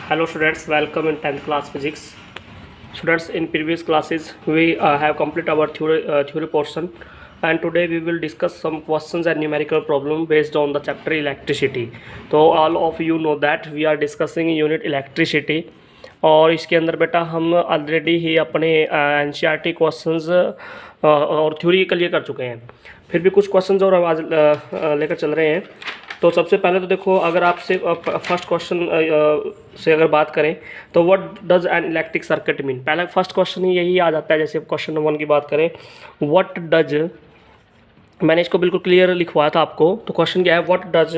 Hello students, welcome in 10th class physics. Students, in previous classes we have completed our theory portion, and today we will discuss some questions and numerical problem based on the chapter electricity. तो all of you know that we are discussing unit electricity, और इसके अंदर बेटा हम already ही अपने NCERT questions और theory clear कर चुके हैं। फिर भी कुछ क्वेश्चंस और हम आज लेकर चल रहे हैं। तो सबसे पहले तो देखो, अगर आपसे फर्स्ट क्वेश्चन से अगर बात करें तो what does an electric circuit mean, पहला फर्स्ट क्वेश्चन ही यही आ जाता है। जैसे क्वेश्चन नंबर 1 की बात करें, व्हाट डज, मैंने इसको बिल्कुल क्लियर लिखवाया था आपको। तो क्वेश्चन क्या है, what does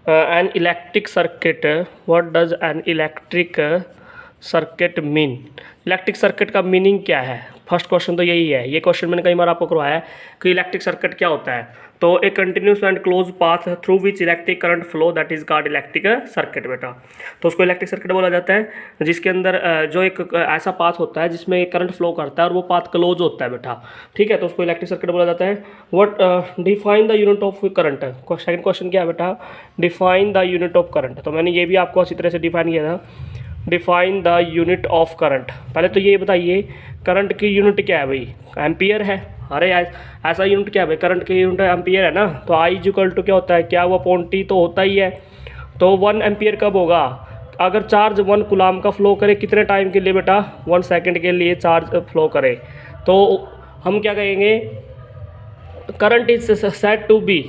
an electric circuit, what does an electric circuit mean, electric circuit का मीनिंग क्या है। फर्स्ट क्वेश्चन तो यही है। ये क्वेश्चन मैंने कई बार आपको करवाया है कि इलेक्ट्रिक सर्किट क्या होता है। तो एक continuous and close path through which electric current flow, that is called electric circuit बेटा। तो उसको इलेक्ट्रिक सर्किट बोला जाता है, जिसके अंदर जो एक ऐसा पाथ होता है जिसमें करंट फ्लो करता है और वो पाथ क्लोज होता है बेटा, ठीक है। तो उसको इलेक्ट्रिक सर्किट बोला जाता है। What define the unit of current, second question क्या है बेटा, define the unit of current. तो मैंने ये भी आपको अच्छी तरह से डिफाइन किया था, define the unit of current. पहले तो ये बताइए करंट की यूनिट क्या है भाई, एम्पियर है। अरे ऐसा यूनिट क्या है भाई, करंट की यूनिट एम्पियर है ना। तो आई इक्वल टू क्या होता है, क्या वो अपॉन टी तो होता ही है। तो 1 एम्पियर कब होगा, अगर चार्ज 1 कूलम का फ्लो करे कितने टाइम के लिए बेटा, 1 सेकेंड के लिए चार्ज फ्लो करे। तो हम क्या कहेंगे, current is said to be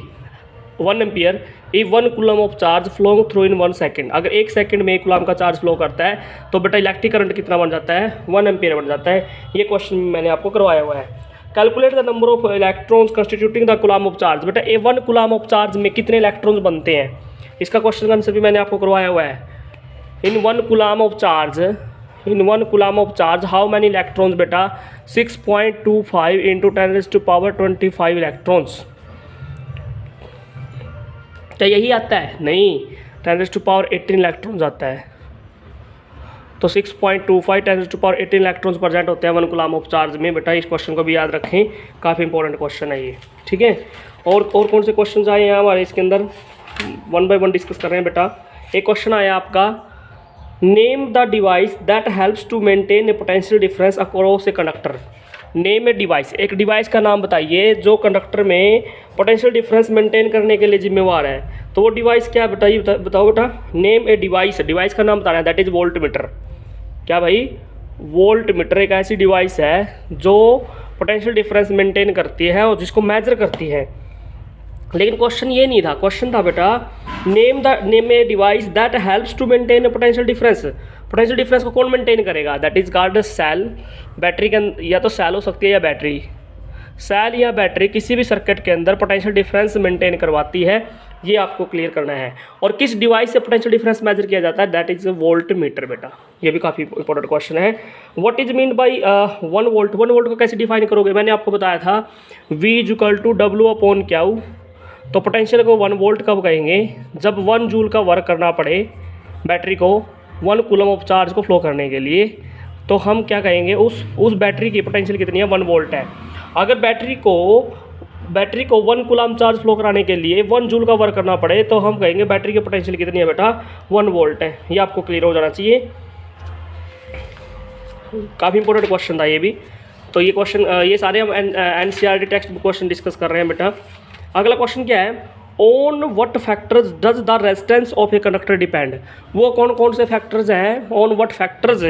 1 ampere if 1 coulomb of charge flowing through in 1 second. अगर 1 सेकंड में 1 कूलम का चार्ज फ्लो करता है तो बेटा इलेक्ट्रिक करंट कितना बन जाता है, 1 एम्पियर बन जाता है। ये क्वेश्चन मैंने आपको करवाया हुआ है। Calculate the number of electrons constituting the coulomb of charge, बेटा 1 कूलम ऑफ चार्ज में कितने इलेक्ट्रॉन्स बनते हैं, इसका क्वेश्चन का आंसर भी मैंने आपको करवाया हुआ है। इन 1 coulomb of charge, in 1 coulomb of charge how many electrons बेटा, 6.25 इंटू 10⁻25 इलेक्ट्रॉन्स। क्या यही आता है, नहीं, 10⁻18 इलेक्ट्रॉन्स आता है। तो 6.25 10⁻18 इलेक्ट्रॉन्स प्रेजेंट होते हैं 1 कूलम ऑफ चार्ज में बेटा। इस क्वेश्चन को भी याद रखें, काफ़ी इंपॉर्टेंट क्वेश्चन है ये, ठीक है। और कौन से क्वेश्चन आए हैं हमारे इसके अंदर, 1 बाय 1 डिस्कस कर रहे हैं बेटा। एक क्वेश्चन आया आपका, name the device that helps to maintain a potential difference across a conductor. Name a device, एक डिवाइस का नाम बताइए जो कंडक्टर में पोटेंशियल डिफरेंस मेंटेन करने के लिए जिम्मेवार है। तो वो डिवाइस क्या बताइए, बताओ बेटा। नेम ए डिवाइस, डिवाइस का नाम बताना है, दैट इज वोल्ट मीटर। क्या भाई, वोल्ट मीटर एक ऐसी डिवाइस है जो पोटेंशियल डिफरेंस मेंटेन करती है और जिसको मेजर करती है। लेकिन क्वेश्चन ये नहीं था, क्वेश्चन था बेटा name a device that helps to maintain potential difference. Potential difference को कौन मेंटेन करेगा, that is called cell. Battery के, या तो सेल हो सकती है या बैटरी, सेल या बैटरी किसी भी सर्किट के अंदर पोटेंशियल डिफरेंस मेंटेन करवाती है। ये आपको क्लियर करना है। और किस डिवाइस से पोटेंशियल डिफरेंस मेजर किया जाता है, दैट इज वोल्ट मीटर बेटा। ये भी काफ़ी इंपॉर्टेंट क्वेश्चन है। What is mean by 1 volt, 1 volt को कैसे डिफाइन करोगे, मैंने आपको बताया था V इक्वल टू W/Q। तो पोटेंशियल को 1 वोल्ट कब कहेंगे, जब 1 जूल का वर्क करना पड़े बैटरी को 1 कूलम ऑफ चार्ज को फ्लो करने के लिए। तो हम क्या कहेंगे, उस बैटरी की पोटेंशियल कितनी है, 1 वोल्ट है। अगर बैटरी को 1 कूलम चार्ज फ्लो कराने के लिए 1 जूल का वर्क करना पड़े तो हम कहेंगे बैटरी की पोटेंशियल कितनी है बेटा, 1 वोल्ट है। ये आपको क्लियर हो जाना चाहिए, काफ़ी इंपॉर्टेंट क्वेश्चन था ये भी। तो ये क्वेश्चन, ये सारे हम NCERT text book question discuss कर रहे हैं बेटा। अगला क्वेश्चन क्या है, on what factors does the resistance of a conductor depend. वो कौन कौन से फैक्टर्स हैं, on what factors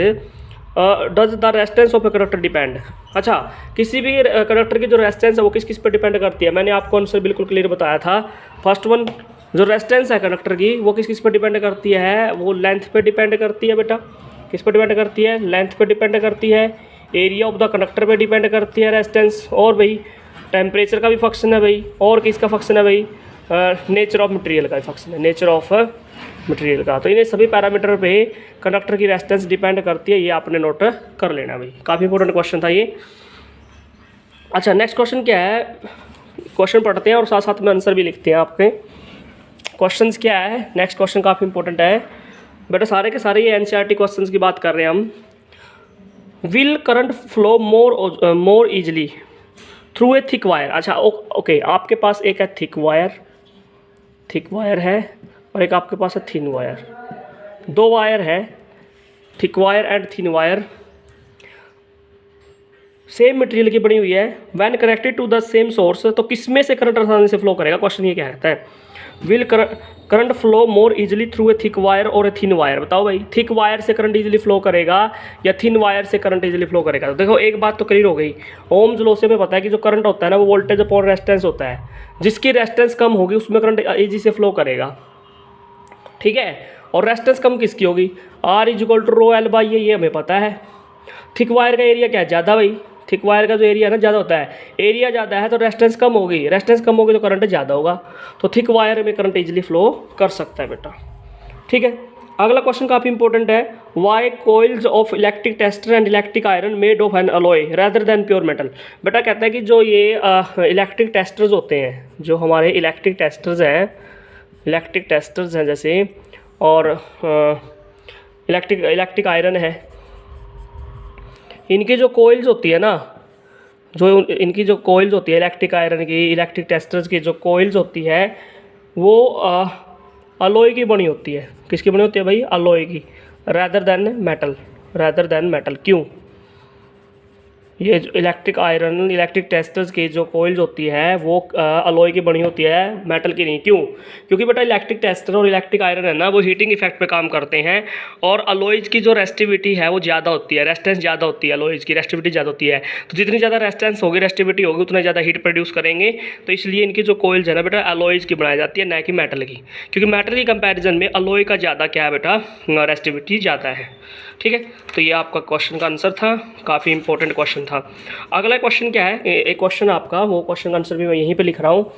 does the resistance of a conductor depend. अच्छा, किसी भी कंडक्टर की जो रेजिस्टेंस है वो किस किस पे डिपेंड करती है, मैंने आपको आंसर बिल्कुल क्लियर बताया था। फर्स्ट वन, जो रेजिस्टेंस है कंडक्टर की वो किस किस पे डिपेंड करती है, वो लेंथ पे डिपेंड करती है बेटा। किस पे डिपेंड करती है, लेंथ पे डिपेंड करती है। एरिया ऑफ द कंडक्टर पे डिपेंड करती है रेजिस्टेंस। और भाई टेम्परेचर का भी फंक्शन है भाई। और किसका फंक्शन है भाई, नेचर ऑफ मटेरियल का फंक्शन है, नेचर ऑफ मटेरियल का। तो इन्हें सभी पैरामीटर पे कंडक्टर की रेजिस्टेंस डिपेंड करती है। ये आपने नोट कर लेना भाई, काफ़ी इंपॉर्टेंट क्वेश्चन था ये। अच्छा, नेक्स्ट क्वेश्चन क्या है, क्वेश्चन पढ़ते हैं और साथ साथ में आंसर भी लिखते हैं आपके। क्वेश्चंस क्या है, नेक्स्ट क्वेश्चन काफ़ी इंपॉर्टेंट है बेटा। सारे के सारे ये NCERT क्वेश्चंस की बात कर रहे हैं हम। Will current flow more easily through a thick wire. अच्छा ओके, आपके पास एक है थिक वायर है और एक आपके पास है थिन वायर। 2 वायर है, thick wire and thin wire same material की बनी हुई है, when connected to the same source, तो किसमें से करंट आसानी से फ्लो करेगा? क्वेश्चन ये क्या कहता है, will current flow more easily through a thick wire और ए थिन वायर? बताओ भाई, थिक वायर से करंट इजीली फ्लो करेगा या थिन वायर से करंट इजीली फ्लो करेगा? तो देखो एक बात तो क्लियर हो गई, ओम्स लॉ से हमें पता है कि जो करंट होता है ना वो वोल्टेज अपॉन रेजिस्टेंस होता है, जिसकी रेजिस्टेंस कम होगी उसमें करंट इजी से फ्लो करेगा, ठीक है। और रेजिस्टेंस कम किसकी होगी? R is equal to rho l by ये हमें पता है। थिक वायर का एरिया क्या है? ज़्यादा भाई, थिक वायर का जो एरिया है ना ज़्यादा होता है, एरिया ज़्यादा है तो रेजिस्टेंस कम होगी, रेजिस्टेंस कम होगी तो करंट ज़्यादा होगा, तो थिक वायर में करंट इजीली फ्लो कर सकता है बेटा, ठीक है। अगला क्वेश्चन काफ़ी इंपॉर्टेंट है, why coils of electric tester and electric iron made of an alloy rather than pure metal? बेटा कहता है कि जो ये इलेक्ट्रिक टेस्टर्स होते हैं, जो हमारे इलेक्ट्रिक टेस्टर्स हैं जैसे, और इलेक्ट्रिक आयरन है, इनकी जो कोइल्स होती है ना, इनकी जो कोइल्स होती है इलेक्ट्रिक आयरन की, इलेक्ट्रिक टेस्टर्स की जो कोइल्स होती है वो अलॉय की बनी होती है। किसकी बनी होती है भाई? अलॉय की, रादर देन मेटल। क्यों? ये जो इलेक्ट्रिक टेस्टर्स की जो कोइल्स होती है वो अलॉय की बनी होती है, मेटल की नहीं। क्यों? क्योंकि बेटा इलेक्ट्रिक टेस्टर और इलेक्ट्रिक आयरन है ना वो हीटिंग इफेक्ट पे काम करते हैं, और अलॉयज की जो रेसिस्टिविटी है वो ज़्यादा होती है, रेजिस्टेंस ज़्यादा होती है, अलॉयज की रेसिस्टिविटी ज़्यादा होती है, तो जितनी ज़्यादा रेजिस्टेंस होगी, रेसिस्टिविटी होगी, उतना ज़्यादा हीट प्रोड्यूस करेंगे, तो इसलिए इनकी जो कोइल्स है ना बेटा अलॉयज की बनाई जाती है, ना कि मेटल की, क्योंकि मेटल की कंपेरिजन में अलॉय का ज़्यादा क्या है बेटा? रेसिस्टिविटी ज़्यादा है, ठीक है। तो ये आपका क्वेश्चन का आंसर था, काफ़ी इंपॉर्टेंट क्वेश्चन था। अगला क्वेश्चन क्या है, एक क्वेश्चन आपका, वो क्वेश्चन का आंसर भी मैं यहीं पे लिख रहा हूँ।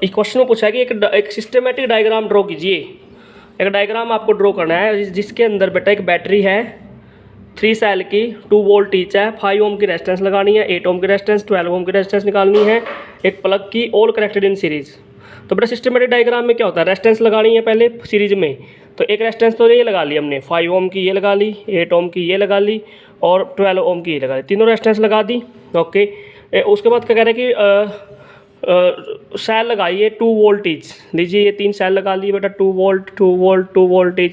इस क्वेश्चन में पूछा है कि एक सिस्टमेटिक डायग्राम ड्रॉ कीजिए। एक डायग्राम आपको ड्रॉ करना है जिसके अंदर बेटा एक बैटरी है 3 सेल की, 2 वोल्ट ईच है, 5 ओम की रेजिस्टेंस लगानी है, 8 ओम की रेजिस्टेंस, 12 ओम की रेजिस्टेंस निकालनी है, एक प्लग की, ऑल कनेक्टेड इन सीरीज। तो बेटा सिस्टमेटिक डायग्राम में क्या होता है, रेजिस्टेंस लगानी है पहले सीरीज में, तो एक रेजिस्टेंस तो ये लगा ली हमने, 5 ओम की ये लगा ली, 8 ओम की ये लगा ली, और 12 ओम की ये लगा ली, तीनों रेजिस्टेंस लगा दी, ओके। उसके बाद क्या कह रहे हैं कि सेल लगाइए 2 वोल्ट ईच, लीजिए ये 3 सेल लगा लिए बेटा, 2 वोल्ट ईच,